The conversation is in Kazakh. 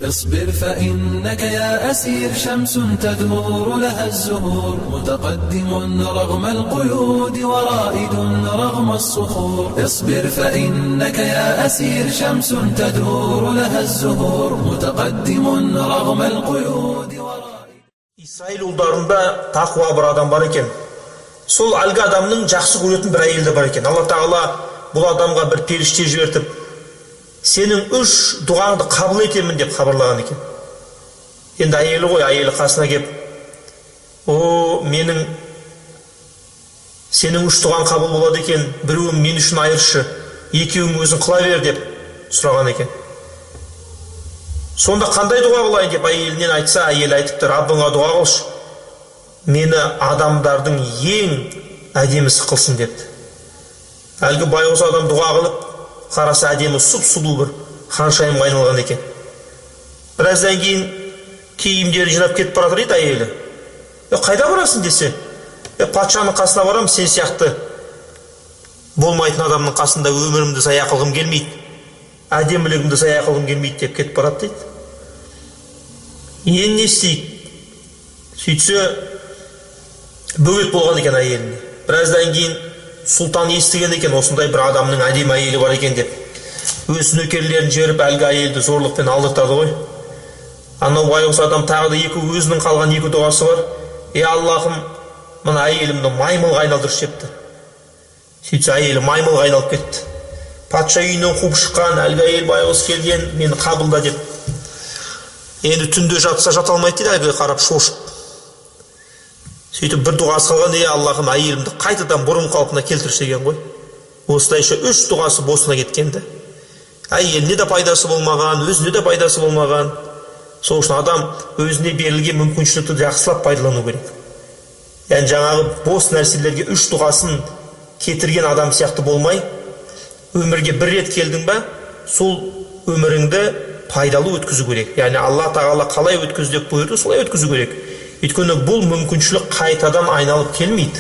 اصبر فإنك يا أسير شمس تدور لها الزهور متقدم رغم القيود ورائد رغم الصخور اصبر فإنك يا أسير شمس تدور لها الزهور متقدم رغم القيود ورائد. İsrail ұлдарында тақуа бір адам бар екен. Сол әлгі адамның жақсы көретін бір әйелі бар екен. Алла Тағала бұл адамға бір періште жібертіп, сенің 3 дұғаңды қабыл етемін деп хабарлаған екен. Енді әйелі ғой, әйелі қасына кеп, менің сенің 3 дұғаң қабыл болады екен, біреуін мен үшін айыршы, екеуің өзің қыла бер деп сұраған екен. Сонда қандай дұға қылайын деп әйелінен айтса, әйел айтыпты, Раббыңа дұға қылшы, мені адамдардың ең әдемісі қылсын депті. Әлгі байғұс адам дұға қылып, қараса әдемі сұп-сұлу бір ханшайымға айналған екен. Біраздан кейін киімдерін жинап кетіп бара жатыр дейді әйелі. Қайда барасың десе, патшаның қасына барам, сен сияқты болмайтын адамның қасында өмірімді зая қылғым келмейді, әдемілігімді зая қылғым келмейді деп кетіп барады дейді. Енді не істейді? Сөйтсе бөгет болған екен әйеліне. Біраздан кейін сұлтан естіген екен, осындай бір адамның әдемі әйелі бар екен деп. Өз нөкерлерін жіберіп әлгі әйелді зорлықпен алдыртады ғой. Анау байғұс адам тағы да өзінің қалған 2 дұғасы бар. Аллахым, мына әйелімді маймылға айналдыршы депті. Сөйтсе әйелі маймылға айналып кетті. Патша үйінен қуып шыққан әлгі әйел байғұс келген, мені қабылда деп. Енді түнде жатса жата алмайды дейді, әлгі қарап шошып. Сөйтіп бір дұғасы қалған, Аллахым, әйелімді қайтадан бұрын қалпына келтірші деген ғой. Осылайша 3 дұғасы босына кеткенді. Әйеліне де пайдасы болмаған, өзіне де пайдасы болмаған. Сол үшін адам өзіне берілген мүмкіншілікті жақсылап пайдалану керек. Яғни жаңағы бос нәрселерге 3 дұғасын кетірген адам сияқты болмай, өмірге бір рет келдің ба, сол өміріңді пайдалы өткізу керек. Яғни Алла Тағала қалай өткіз деп бұйырды, солай өткізу керек. Өйткені бұл мүмкіншілік қайтадан айналып келмейді.